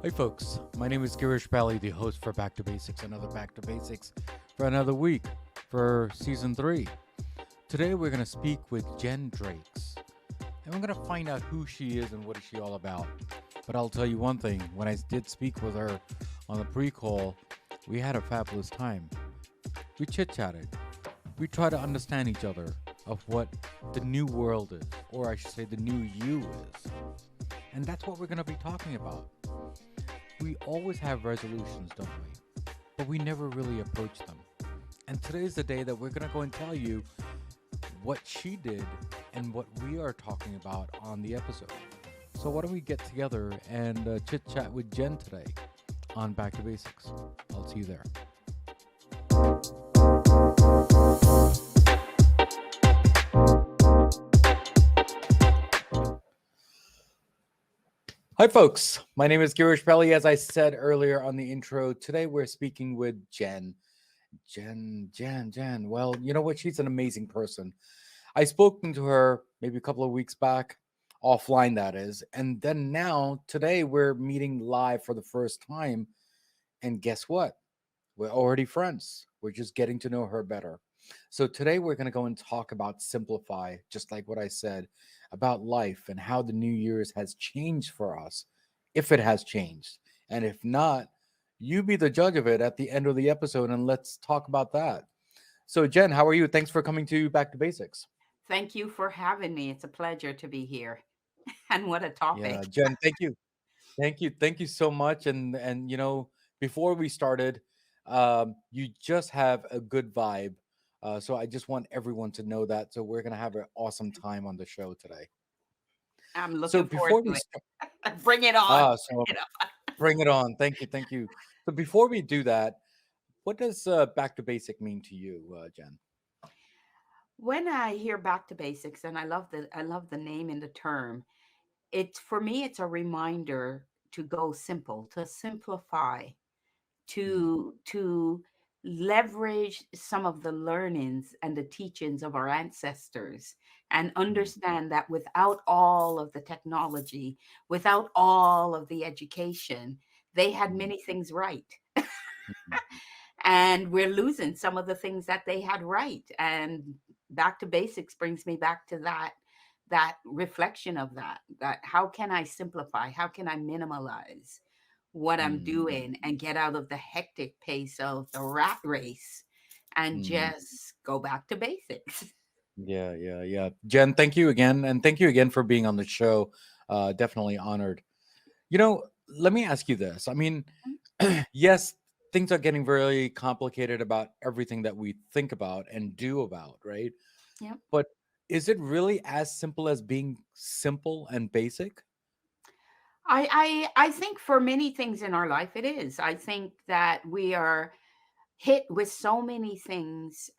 Hey folks, my name is Girish, the host for Back to Basics, another Back to Basics for another week for season 3. Today we're going to speak with Jenn Drakes, and we're going to find out who she is and what is she all about. But I'll tell you one thing, when I did speak with her on the pre-call, we had a fabulous time. We chit-chatted. We tried to understand each other of what the new world is, or I should say the new you is. And that's what we're going to be talking about. We always have resolutions, don't we? But we never really approach them. And today's the day that we're going to go and tell you what she did and what we are talking about on the episode. So why don't we get together and chit-chat with Jenn today on Back to Basics. I'll see you there. Hi, folks. My name is Girish. As I said earlier on the intro, today we're speaking with Jenn. Jenn. Well, you know what? She's an amazing person. I spoken to her maybe a couple of weeks back, offline that is. And then now, today, we're meeting live for the first time. And guess what? We're already friends. We're just getting to know her better. So today we're going to go and talk about simplify, just like what I said, about life and how the New Year's has changed for us, if it has changed. And if not, you be the judge of it at the end of the episode and let's talk about that. So Jenn, how are you? Thanks for coming to Back to Basics. Thank you for having me. It's a pleasure to be here. And what a Yeah, topic. Jenn, thank you. Thank you so much. And before we started, you just have a good vibe. So I just want everyone to know that. So we're gonna have an awesome time on the show today. I'm So looking forward before to we start, it. Bring it on. so Bring it on. bring it on. Thank you. So before we do that, what does back to basic mean to you, Jenn? When I hear back to basics, and I love the name and the term, it's for me, it's a reminder to go simple, to simplify, Mm, to leverage some of the learnings and the teachings of our ancestors and mm, understand that without all of the technology, without all of the education, they had mm, many things right. mm, And we're losing some of the things that they had right. And back to basics brings me back to that reflection of that how can I simplify, how can I minimalize what I'm mm, doing and get out of the hectic pace of the rat race and mm. just go back to basics. Yeah. Jenn, thank you again, and thank you again for being on the show. Definitely honored. Let me ask you this. I mean, yes, things are getting very complicated about everything that we think about and do about, right? Yeah. But is it really as simple as being simple and basic? I think for many things in our life it is. I think that we are hit with so many things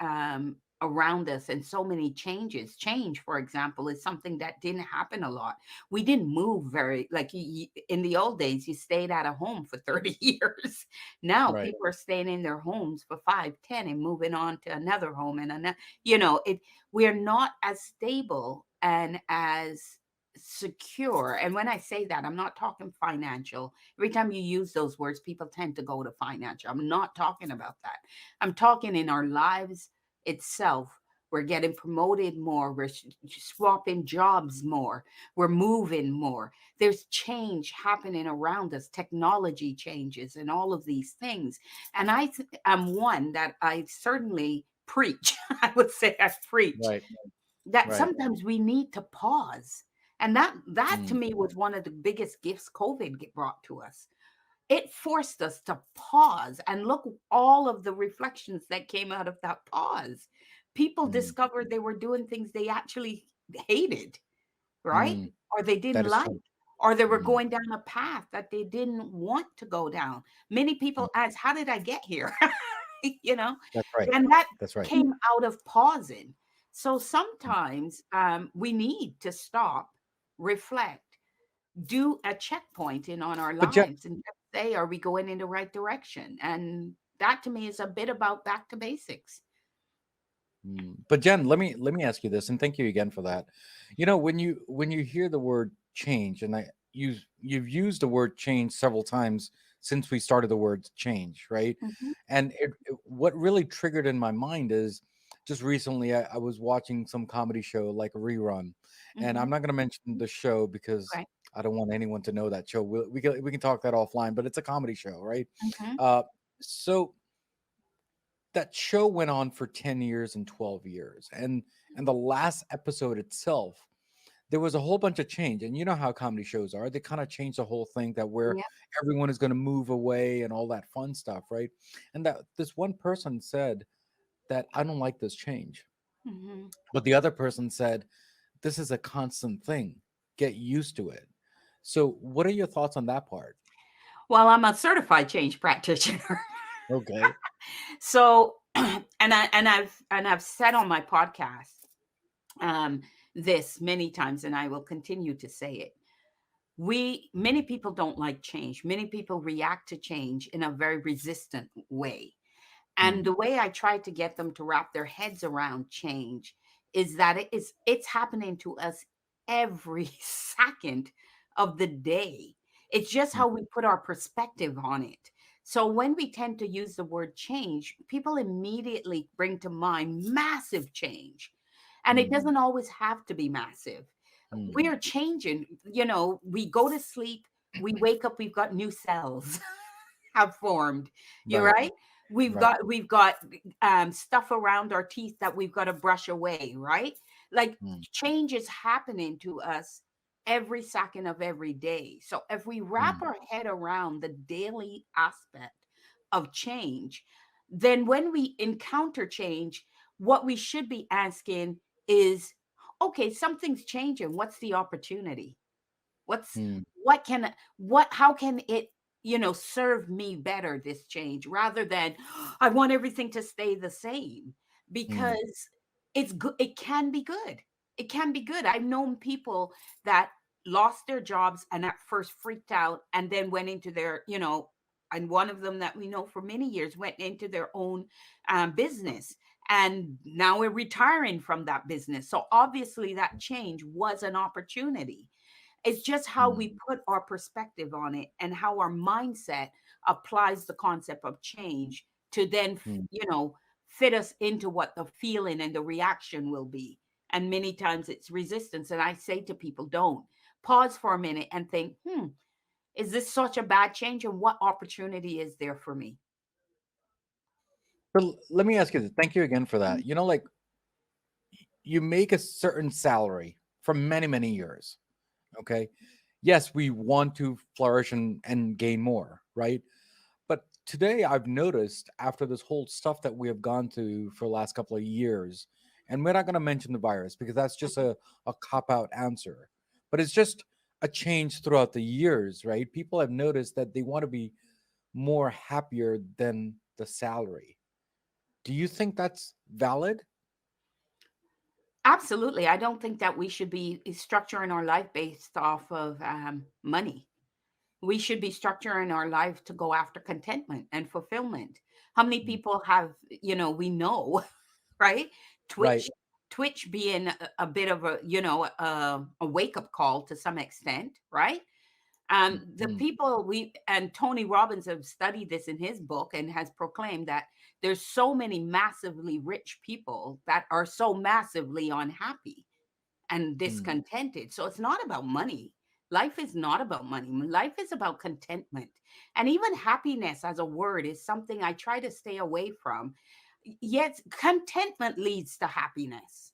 around us and so many changes. Change, for example, is something that didn't happen a lot. We didn't move very, like in the old days, you stayed at a home for 30 years. Now Right. people are staying in their homes for 5, 10, and moving on to another home and another, we're not as stable and as secure. And when I say that, I'm not talking financial. Every time you use those words, people tend to go to financial. I'm not talking about that. I'm talking in our lives itself. We're getting promoted more. We're swapping jobs more. We're moving more. There's change happening around us, technology changes, and all of these things. And am one that I certainly preach. I would say I preach Right. that Right. sometimes we need to pause. And that to Mm, me was one of the biggest gifts brought to us. It forced us to pause and look all of the reflections that came out of that pause. People mm, discovered they were doing things they actually hated, right? mm. Or they didn't That is like, true. or they were Mm, going down a path that they didn't want to go down. Many mm. people ask, how did I get here? you know, That's right. and that That's right. came out of pausing. So sometimes we need to stop, reflect, do a checkpointing on our But Jen, lives and just say, are we going in the right direction? And that to me is a bit about back to basics. but Jen, let me ask you this, and thank you again for that. When you hear the word change, and you've used the word change several times since we started the word change, right? Mhm. And what really triggered in my mind is just recently I was watching some comedy show like a rerun, and I'm Mhm. not going to mention the show because Okay. I don't want anyone to know that show. We can talk that offline, but it's a comedy show, right? Mhm. Uh, so that show went on for 10 years and 12 years, and the last episode itself, there was a whole bunch of change. And you know how comedy shows are, they kind of change the whole thing, that where Yeah. everyone is going to move away and all that fun stuff, right? And that this one person said that I don't like this change, Mhm. but the other person said this is a constant thing, get used to it. So what are your thoughts on that part? Well, I'm a certified change practitioner. Okay. So, and I've said on my podcast um, this many times, and I will continue to say it. We Many people don't like change. Many people react to change in a very resistant way. And Hmm. the way I try to get them to wrap their heads around change is that it's happening to us every second of the day. It's just Hmm. how we put our perspective on it. So when we tend to use the word change, people immediately bring to mind massive change. And it Hmm. doesn't always have to be massive. We Hmm. are changing, we go to sleep, we wake up, we've got new cells have formed. You're Right. right. Right. We've got stuff around our teeth that we've got to brush away, right? Like Hmm. change is happening to us every second of every day. So if we wrap Hmm. our head around the daily aspect of change, then when we encounter change, what we should be asking is, okay, something's changing. What's the opportunity? What's Hmm. what can what how can it, serve me better, this change, rather than I want everything to stay the same, Hmm. because it's good. It can be good. It can be good. I've known people that lost their jobs and at first freaked out and then went into and one of them that we know for many years went into their own business, and now we're retiring from that business. So obviously that change was an opportunity. It's just how Hmm. we put our perspective on it and how our mindset applies the concept of change to then, Hmm. fit us into what the feeling and the reaction will be. And many times it's resistance. And I say to people, don't pause for a minute and think, is this such a bad change? And what opportunity is there for me? But let me ask you this. Thank you again for Mm. that. Like you make a certain salary for many, many years. Okay. Yes, we want to flourish and gain more, right? But today I've noticed after this whole stuff that we have gone through for the last couple of years, and we're not going to mention the virus because that's just a cop out answer, but it's just a change throughout the years, right? People have noticed that they want to be more happier than the salary. Do you think that's valid? Absolutely. I don't think that we should be structuring our life based off of money. We should be structuring our life to go after contentment and fulfillment. How many Mm. people have, we know, right? Right. Twitch being a bit of a wake up call to some extent, right? The Mm. people we and Tony Robbins have studied this in his book and has proclaimed that there's so many massively rich people that are so massively unhappy and Mm. discontented. So it's not about money. Life is not about money. Life is about contentment. And even happiness as a word is something I try to stay away from. Yet contentment leads to happiness,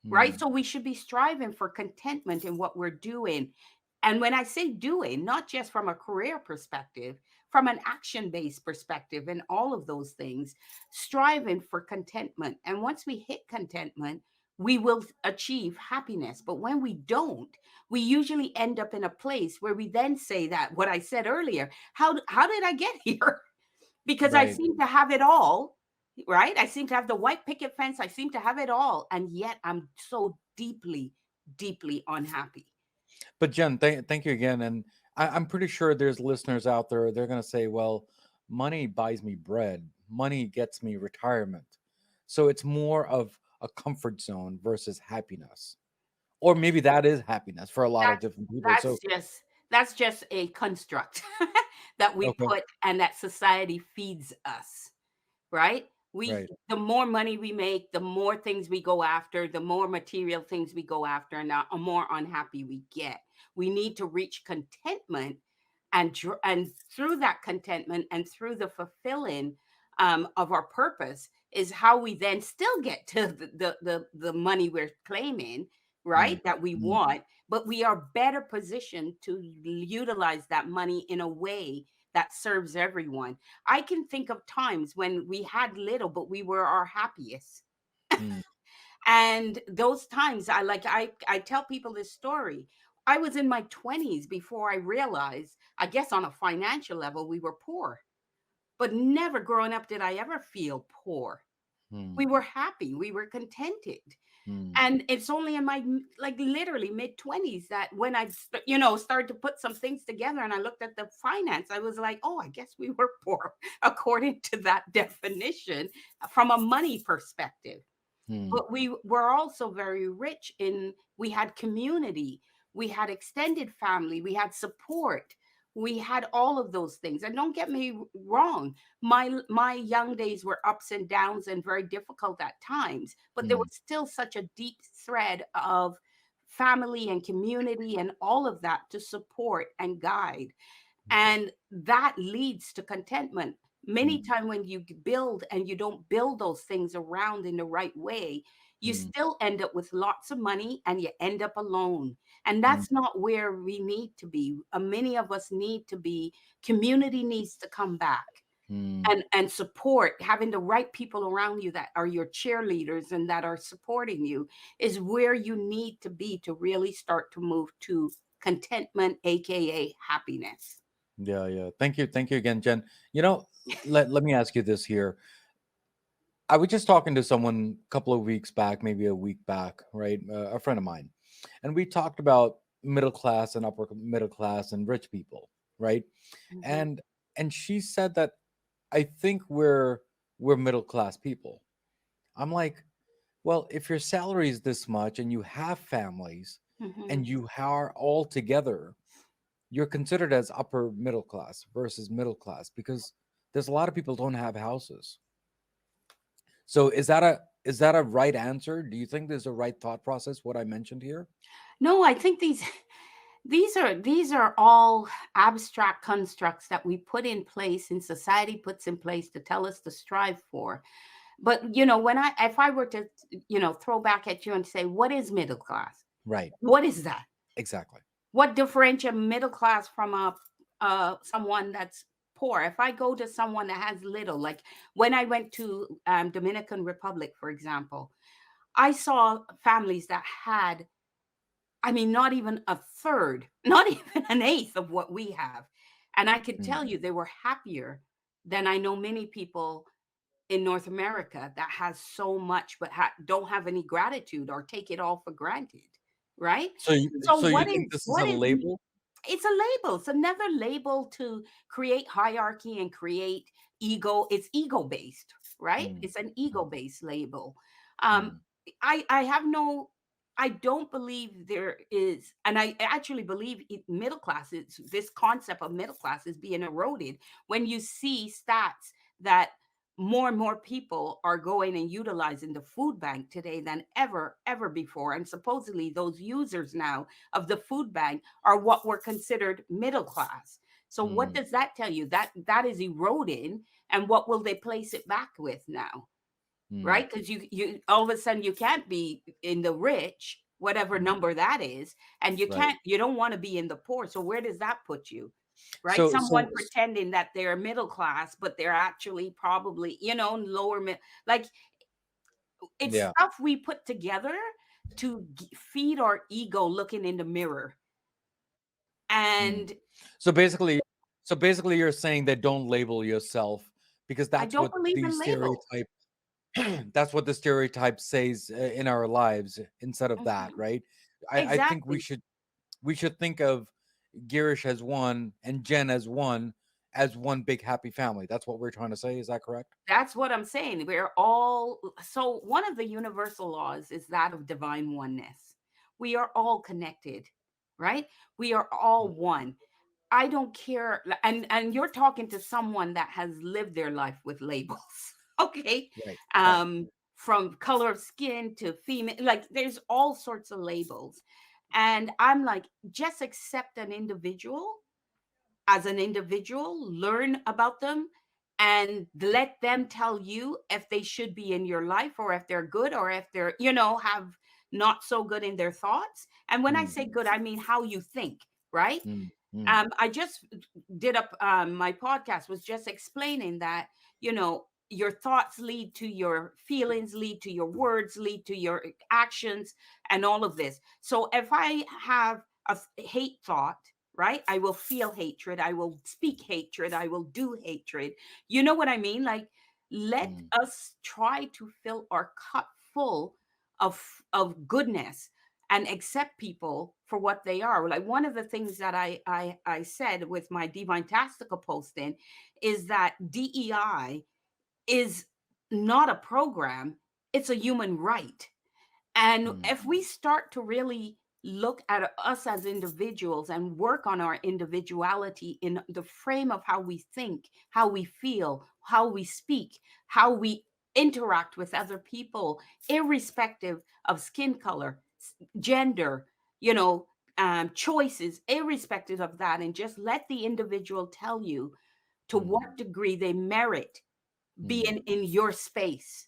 right? Mm. So we should be striving for contentment in what we're doing. And when I say doing, not just from a career perspective, from an action based perspective, and all of those things, striving for contentment. And once we hit contentment, we will achieve happiness. But when we don't, we usually end up in a place where we then say that what I said earlier, how did I get here? Because I Right. seem to have it all, right? I seem to have the white picket fence. I seem to have it all. And yet I'm so deeply, deeply unhappy. But Jen, thank you again. And I'm pretty sure there's listeners out there. They're going to say, well, money buys me bread, money gets me retirement. So it's more of a comfort zone versus happiness. Or maybe that is happiness for a lot of That's different people. that's So, just That's just a construct that we Okay. put and that society feeds us, right? We Right. The more money we make, the more things we go after, the more material things we go after, and the more unhappy we get. We need to reach contentment, and through that contentment and through the fulfilling of our purpose is how we then still get to the money we're claiming, Mm, right? That we mm, want, but we are better positioned to utilize that money in a way that serves everyone. I can think of times when we had little, but we were our happiest. mm, And those times I tell people this story. I was in my 20s before I realized, I guess on a financial level, we were poor. But never growing up did I ever feel poor. We mm, were happy, we were contented. mm, And it's only in my like literally mid 20s that when started to put some things together and I looked at the finance, I was like, oh, I guess we were poor according to that definition from a money perspective. mm, But we were also very rich in, we had community, we had extended family, we had support, we had all of those things. And don't get me wrong, my young days were ups and downs and very difficult at times, but there mm, was still such a deep thread of family and community and all of that to support and guide, and that leads to contentment. Many mm, time when you build and you don't build those things around in the right way, you mm, still end up with lots of money and you end up alone, and mm, that's not where we need to be. Many of us need to be, community needs to come back, mm. and support, having the right people around you that are your cheerleaders and that are supporting you is where you need to be to really start to move to contentment, aka happiness. Yeah, yeah. Thank you again, Jen. Let me ask you this here. I was just talking to someone a couple of weeks back, maybe a week back, right? A friend of mine, and we talked about middle class and upper middle class and rich people, right? Mhm. And and she said that I think we're middle class people. I'm like, well, if your salary is this much and you have families Mhm. and you are all together, you're considered as upper middle class versus middle class because there's a lot of people don't have houses. So is that a right answer? Do you think there's a right thought process what I mentioned here? No, I think these are all abstract constructs that we put in place and society puts in place to tell us to strive for. But when I if I were to throw back at you and say, what is middle class? Right. What is that? Exactly. What differentiates middle class from a someone that's poor? If I go to someone that has little, like when I went to Dominican Republic, for example, I saw families that had, I mean, not even a third, not even an eighth of what we have. And I could Mm. tell you they were happier than I know many people in North America that has so much but don't have any gratitude or take it all for granted, right? So So you think this is a label? it's a label. It's another label to create hierarchy and create ego. It's ego based, right? Mm, It's an ego mm, based label. Um, mm, I have no. I don't believe there is, and I actually believe middle class is, this concept of middle class is being eroded when you see stats that more and more people are going and utilizing the food bank today than ever before, and supposedly those users now of the food bank are what were considered middle class. So what mm, does that tell you? That is eroding, and what will they place it back with now? mm, Right? Because you all of a sudden you can't be in the rich, whatever mm. number that is, and Right. you don't want to be in the poor. So where does that put you? Right? So Someone so pretending that they're middle class, but they're actually probably, lower mid. Like, it's yeah. stuff we put together to feed our ego looking in the mirror. Mm. And So basically you're saying that don't label yourself because I that's don't what believe the in labels. stereotype that's what the stereotype says in our lives instead of that, Mhm. right? I think Exactly. we should think of Girish as one and Jen as one big happy family. That's what we're trying to say. Is that correct? That's what I'm saying. We're all, so one of the universal laws is that of divine oneness. We are all connected. right? We are all one. I don't care. And you're talking to someone that has lived their life with labels. Okay. Right. Right. Um, from color of skin to female, like there's all sorts of labels. And I'm like, just accept an individual as an individual, learn about them, and let them tell you if they should be in your life or if they're good or if they're, have not so good in their thoughts. And when I Mm, say good, I mean how you think, right? mm, mm, I just did up my podcast was just explaining that your thoughts lead to your feelings, lead to your words, lead to your actions, and all of this. So if I have a hate thought, right, I will feel hatred, I will speak hatred, I will do hatred. You know what I mean? Like, let mm, us try to fill our cup full of goodness and accept people for what they are. Like, one of the things that I said with my Divintastical posting is that DEI is not a program; it's a human right. And mm, if we start to really look at us as individuals and work on our individuality in the frame of how we think, how we feel, how we speak, how we interact with other people, irrespective of skin color, gender, you know, choices, irrespective of that, and just let the individual tell you to mm, what degree they merit mm, being in your space,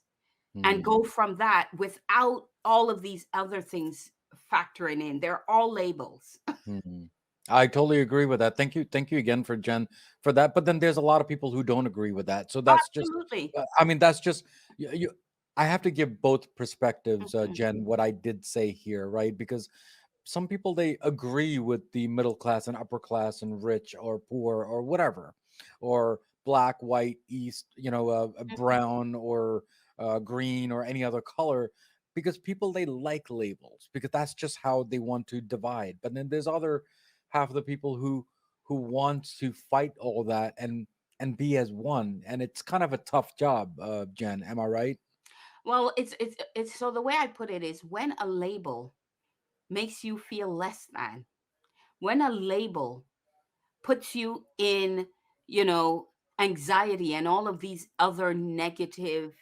and mm, go from that without all of these other things factoring in. They're all labels. mm. I totally agree with that. Thank you again for Jen for that. But then there's a lot of people who don't agree with that. So that's just, Absolutely. I mean, that's just you. I have to give both perspectives, Mhm, Jen. What I did say here, right? Because some people they agree with the middle class and upper class and rich or poor or whatever, or black, white, east, mhm. brown or green or any other color, because people they like labels because that's just how they want to divide. But then there's other half of the people who want to fight all that and be as one, and it's kind of a tough job, Jen. Am I right? Well, it's so the way I put it is when a label makes you feel less than, when a label puts you in, you know, anxiety and all of these other negative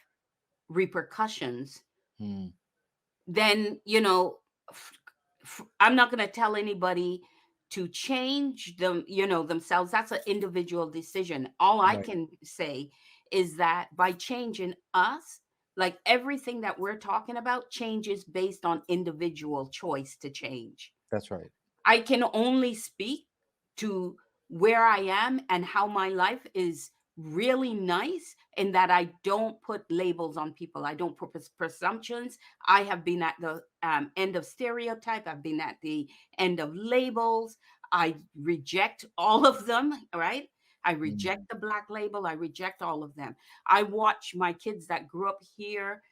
repercussions, Hmm. then f- I'm not going to tell anybody to change them, themselves. That's an individual decision. All I Right. can say is that by changing us, like everything that we're talking about changes based on individual choice to change. That's right. I can only speak to where I am and how my life is really nice, in that I don't put labels on people. I don't put presumptions. I have been at the end of stereotype. I've been at the end of labels. I reject all of them, right? I Mm, reject the black label. I reject all of them. I watch my kids that grew up here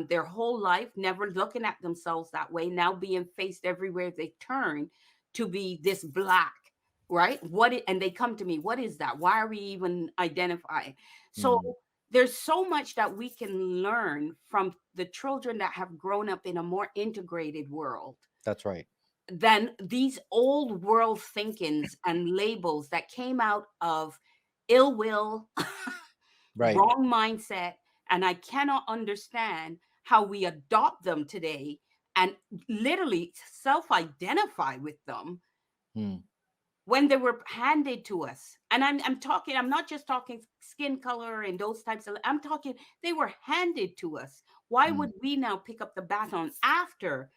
their whole life, never looking at themselves that way, now being faced everywhere they turn to be this black, right? And they come to me, what is that? Why are we even identifying? So mm, there's so much that we can learn from the children that have grown up in a more integrated world that's right. than these old world thinkings and labels that came out of ill will, Right. wrong mindset, and I cannot understand how we adopt them today and literally self-identify with them Mm, when they were handed to us. And I'm not just talking skin color and those types of, I'm talking they were handed to us. Why mm, would we now pick up the baton after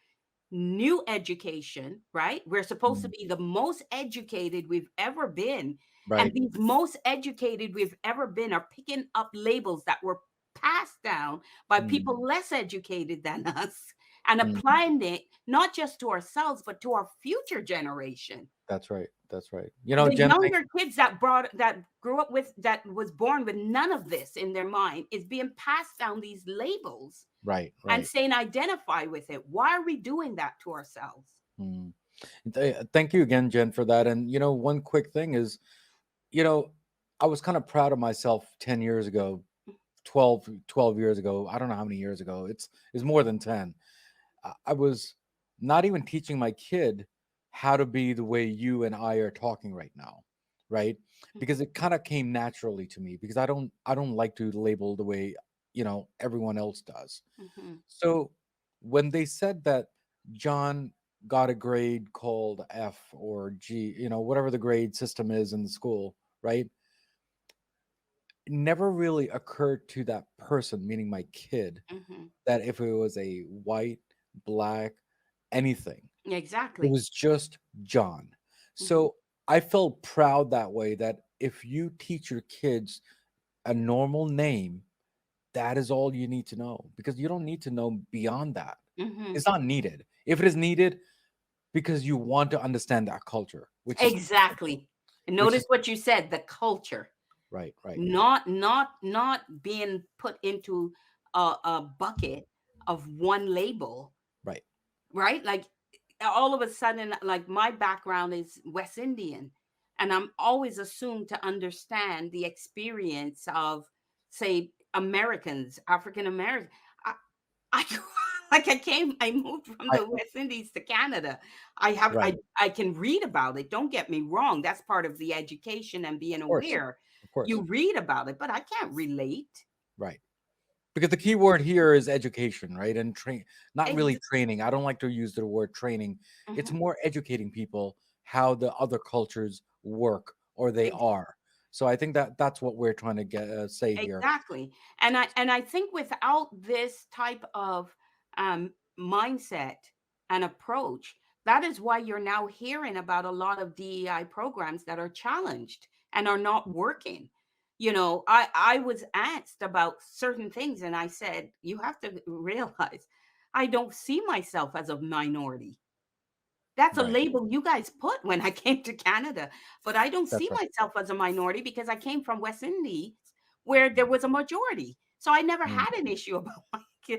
new education, right? We're supposed to mm, be the most educated we've ever been. And right. these most educated we've ever been are picking up labels that were passed down by Mm, people less educated than us and mm, applying it not just to ourselves, but to our future generation. that's right. That's right. The Jen, thank. younger kids that grew up with, that was born with none of this in their mind, is being passed down these labels Right. and Right. saying identify with it. Why are we doing that to ourselves? Mm. Thank you again, Jen, for that. And one quick thing is, you know, I was kind of proud of myself 10 years ago, 12 years ago. I don't know how many years ago. It's more than 10. I was not even teaching my kid how to be the way you and I are talking right now, right? Because it kind of came naturally to me because I don't like to label the way, everyone else does. Mm-hmm. So when they said that John got a grade called F or G, whatever the grade system is in the school, right? It never really occurred to that person, meaning my kid, Mm-hmm. that if it was a white, black, anything, it Exactly. was just John. Mm-hmm. So I felt proud that way that if you teach your kids a normal name, that is all you need to know because you don't need to know beyond that. Mm-hmm. It's not needed. If it is needed, because you want to understand that culture, Exactly. And which notice is what you said, the culture. right, right, Not being put into a bucket of one label, right. right? Like all of a sudden, like my background is West Indian, and I'm always assumed to understand the experience of, say, Americans, African Americans. I like I moved from I the West Indies to Canada. I have right, I can read about it. Don't get me wrong. That's part of the education and being of course, aware. of course, You read about it, but I can't relate. right. Because the key word here is education, right? And train, not really Ex- training. I don't like to use the word training. It's mhm. more educating people how the other cultures work or they Ex- are. So I think that that's what we're trying to get say here. Exactly. And I think without this type of mindset and approach, that is why you're now hearing about a lot of DEI programs that are challenged and are not working. I was asked about certain things, and I said, you have to realize I don't see myself as a minority. That's a Right. label you guys put when I came to Canada, but I don't see That's right. myself as a minority because I came from West Indies where there was a majority. So I never Mm, had an issue about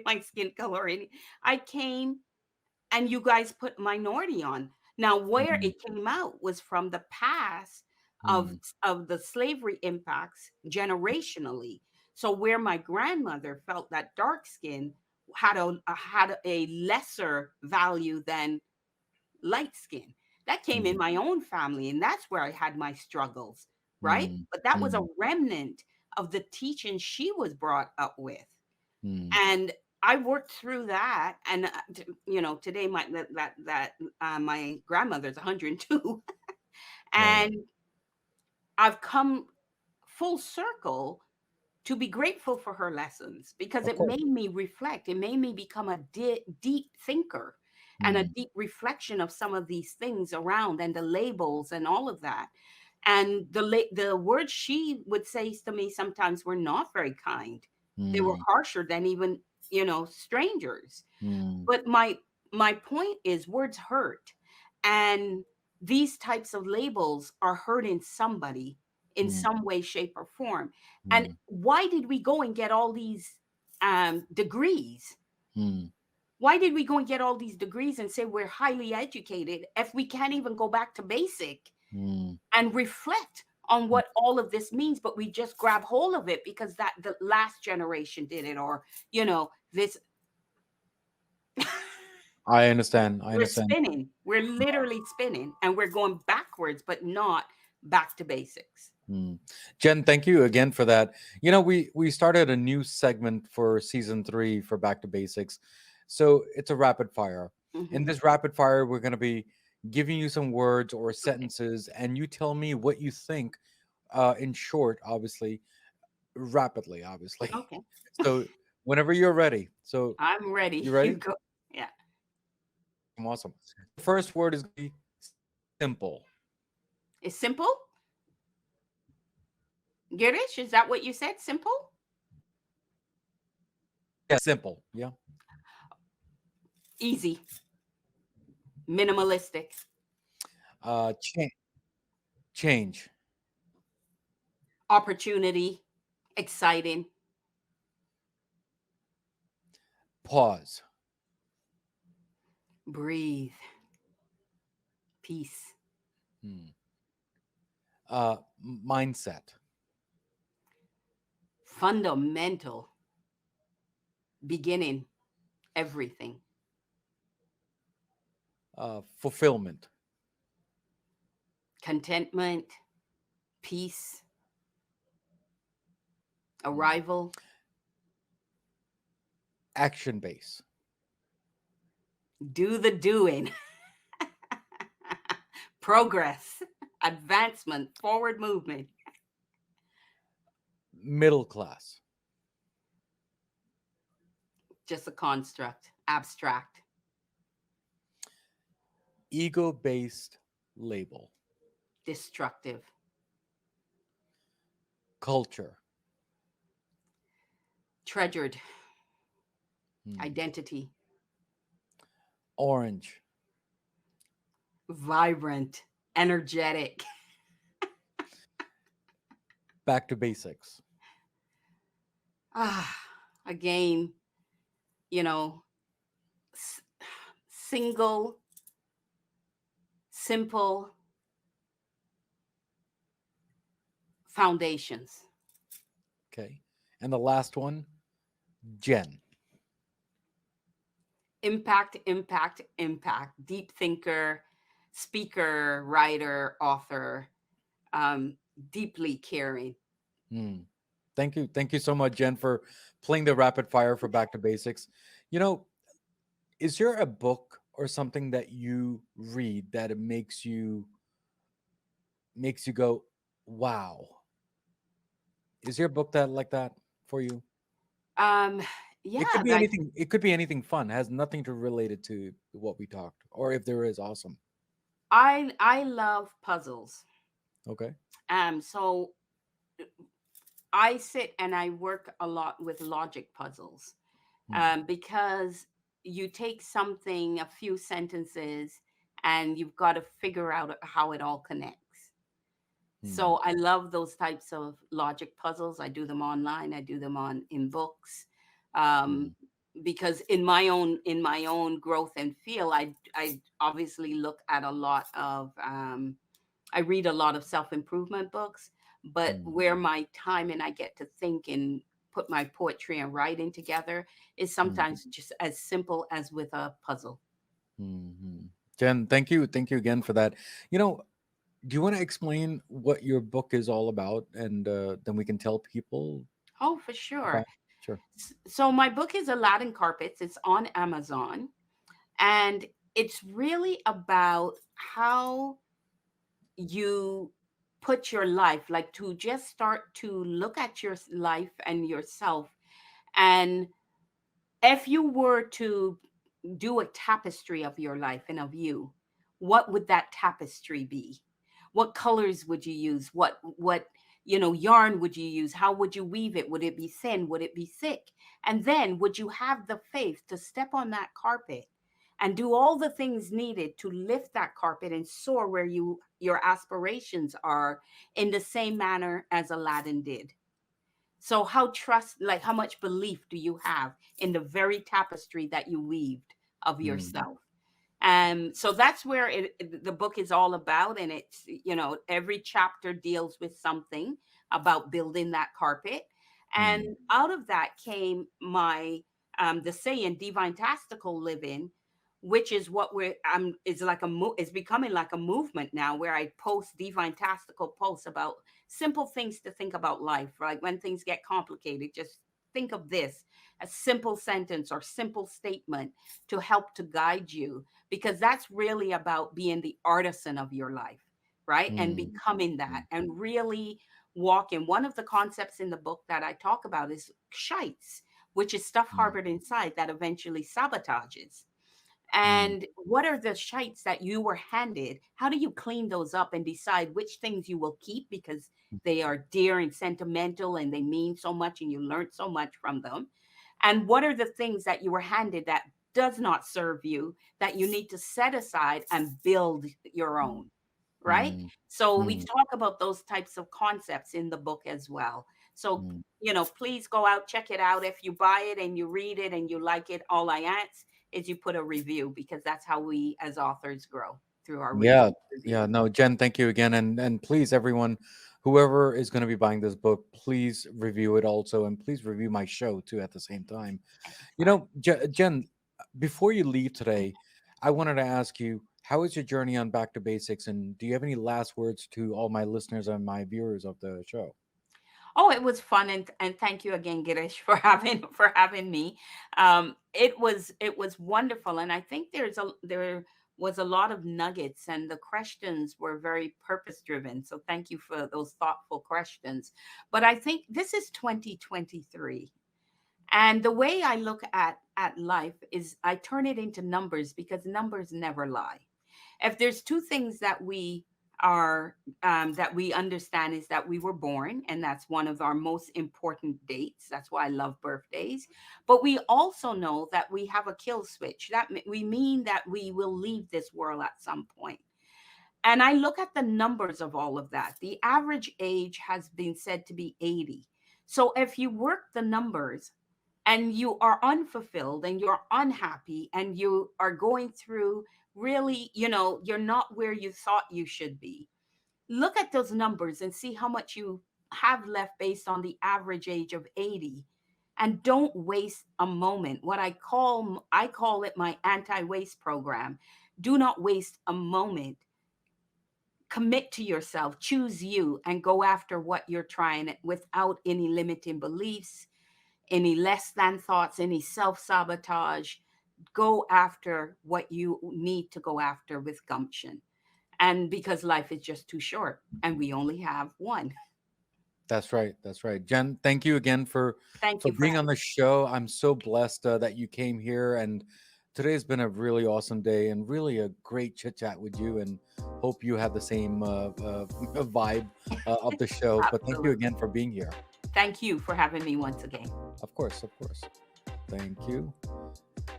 my skin color or any. I came and you guys put minority on. Now, where mm, it came out was from the past of mm, of the slavery impacts generationally. So where my grandmother felt that dark skin had a lesser value than light skin. That came in mm, my own family, and that's where I had my struggles, right? mm, But that was a mm, remnant of the teaching she was brought up with. mm, And I worked through that, and today my grandmother's 102, right. and I've come full circle to be grateful for her lessons because Of it course. made me reflect. It made me become a deep thinker and a Mm, deep reflection of some of these things around and the labels and all of that. And the words she would say to me sometimes were not very kind. They were mm, harsher than even strangers. mm, But my point is words hurt, and these types of labels are hurting somebody in mm, some way, shape, or form. And mm, why did we go and get all these degrees? mm, Why did we go and get all these degrees and say we're highly educated if we can't even go back to basic mm, and reflect on mm. what all of this means? But we just grab hold of it because that the last generation did it, or this. I understand. I We're understand. spinning. We're literally spinning, and we're going backwards, but not back to basics. Mm. Jen, thank you again for that. We started a new segment for season 3 for Back to Basics. So it's a rapid fire. In Hmm. this rapid fire, we're going to be giving you some words or Okay. sentences, and you tell me what you think. In short, obviously, rapidly, obviously. Okay. So whenever you're ready. So I'm ready. you You ready? go. Yeah. Awesome. The first word is going to be simple. It's simple. Girish, is that what you said? Simple? Yeah, simple. Yeah. Easy. Minimalistic. Change. Change. Opportunity. Exciting. Pause. Breathe. Peace. Hmm. Mindset. Fundamental. Beginning. Everything. Fulfillment. contentment, peace, Mm. arrival, Action base. do the doing, progress, advancement, forward movement, Middle class. just a construct, abstract, Ego based label. destructive, Culture. treasured, Mm. identity, Orange. vibrant, energetic. Back to basics. Ah, again, you know, s- single, simple foundations. Okay. And the last one, Jen. Impact, impact, impact. Deep thinker, speaker, writer, author, um, deeply caring. Mm. Thank you. Thank you so much, Jen, for playing the rapid fire for Back to Basics. You know, is there a book or something that you read that it makes you go, wow? Is there a book that like that for you? Um, It could yeah, be like anything. It could be anything fun. Has nothing to relate it to what we talked, or if there is, awesome. I love puzzles. Okay. So I sit and I work a lot with logic puzzles, Hmm. because you take something, a few sentences, and you've got to figure out how it all connects. Hmm. So I love those types of logic puzzles. I do them online. I do them on in books, um, Hmm. because in my own growth and feel, I obviously look at a lot of I read a lot of self improvement books, but Hmm. where my time and I get to think and put my poetry and writing together is Hmm. sometimes just as simple as with a puzzle. Hmm. Jen, thank you again for that. You know, do you want to explain what your book is all about, and then we can tell people Oh, for sure. about? Sure. So my book is Aladdin Carpets. It's on Amazon. And it's really about how you put your life, like to just start to look at your life and yourself. And if you were to do a tapestry of your life and of you, what would that tapestry be? What colors would you use? What yarn would you use? How would you weave it? Would it be thin? Would it be thick? And then would you have the faith to step on that carpet and do all the things needed to lift that carpet and soar where your aspirations are in the same manner as Aladdin did? So how much belief do you have in the very tapestry that you weaved of Hmm. yourself? So that's where the book is all about. And it's, every chapter deals with something about building that carpet. Hmm. And out of that came the saying, Divintastical Living, which is what is like is becoming like a movement now, where I post Divintastical posts about simple things to think about life, right? When things get complicated, just think of this, a simple sentence or simple statement to help to guide you, because that's really about being the artisan of your life, right? And Hmm. becoming Hmm. that and really walking. One of the concepts in the book that I talk about is shites, which is stuff Hmm. harbored inside that eventually sabotages. Hmm. And what are the shites that you were handed? How do you clean those up and decide which things you will keep because they are dear and sentimental and they mean so much and you learned so much from them? And what are the things that you were handed that does not serve you, that you need to set aside and build your own? Right? Hmm. So we Hmm. talk about those types of concepts in the book as well. So, Hmm. please go out, check it out. If you buy it and you read it and you like it, all I ask is you put a review, because that's how we as authors grow, through our Yeah, yeah. reviews. No, Jen, thank you again, and please, everyone, whoever is going to be buying this book, please review it also, and please review my show too at the same time. You Excellent. know, Jen, before you leave today, I wanted to ask you: How is your journey on Back to Basics? And do you have any last words to all my listeners and my viewers of the show? Oh, it was fun, and thank you again, Girish, for having me. It was wonderful, and I think there was a lot of nuggets, and the questions were very purpose driven. So thank you for those thoughtful questions. But I think this is 2023. And the way I look at life is I turn it into numbers because numbers never lie. If there's two things that we understand is that we were born, and that's one of our most important dates. That's why I love birthdays. But we also know that we have a kill switch. We mean that we will leave this world at some point. And I look at the numbers of all of that. The average age has been said to be 80. So if you work the numbers and you are unfulfilled and you're unhappy and you are going through really, you're not where you thought you should be, look at those numbers and see how much you have left based on the average age of 80, and don't waste a moment. What I call it my anti-waste program. Do not waste a moment. Commit to yourself, choose you, and go after what you're trying without any limiting beliefs, any less than thoughts, any self sabotage. Go after what you need to go after with gumption. And because life is just too short and we only have one. That's right. That's right. Jen, thank you again Thank for you for being on having the show. I'm so blessed that you came here, and today's been a really awesome day and really a great chit chat with you. And hope you have the same vibe of the show. But thank you absolutely. again for being here. Thank you for having me once again. Of course, of course. Thank you.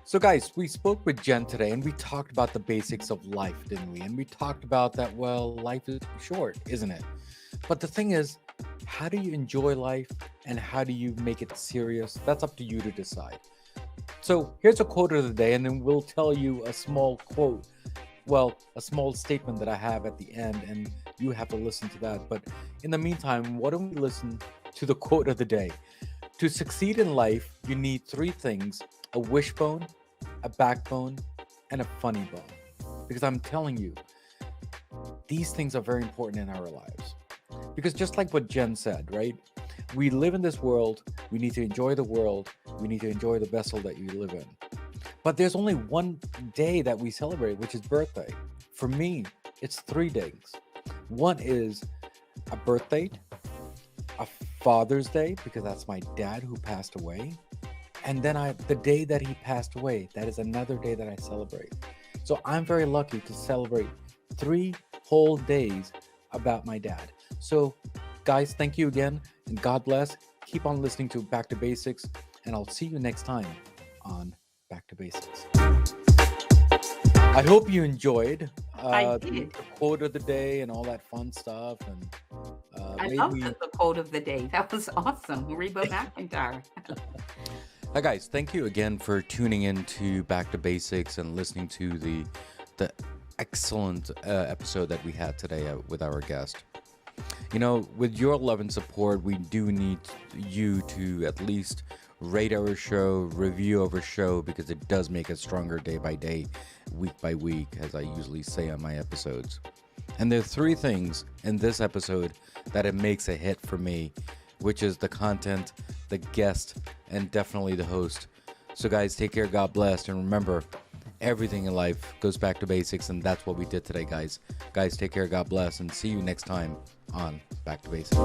So, guys, we spoke with Jen today and we talked about the basics of life, didn't we? And we talked about that, well, life is short, isn't it? But the thing is, how do you enjoy life and how do you make it serious? That's up to you to decide. So, here's a quote of the day, and then we'll tell you a small quote, well, a small statement that I have at the end, and you have to listen to that. But in the meantime, why don't we listen to the quote of the day? To succeed in life, you need three things: a wishbone, a backbone, and a funny bone. Because I'm telling you, these things are very important in our lives. Because just like what Jen said, right? We live in this world, we need to enjoy the world, we need to enjoy the vessel that you live in. But there's only one day that we celebrate, which is birthday. For me, it's 3 days. One is a birthday, a Father's Day, because that's my dad who passed away. And then the day that he passed away, that is another day that I celebrate. So I'm very lucky to celebrate 3 whole days about my dad. So, guys, thank you again, and God bless. Keep on listening to Back to Basics, and I'll see you next time on Back to Basics. I hope you enjoyed I the did. quote of the day and all that fun stuff. And I love lately, the quote of the day. That was awesome. Reba McIntyre. hi guys, thank you again for tuning in to Back to Basics and listening to the excellent episode that we had today with our guest. You know, with your love and support, we do need you to at least rate our show, review our show, because it does make us stronger day by day, week by week, as I usually say on my episodes. And there are three things in this episode that it makes a hit for me, which is the content, the guest, and definitely the host. So guys, take care, God bless, and remember, everything in life goes back to basics, and that's what we did today, guys. Guys, take care, God bless, and see you next time on Back to Basics.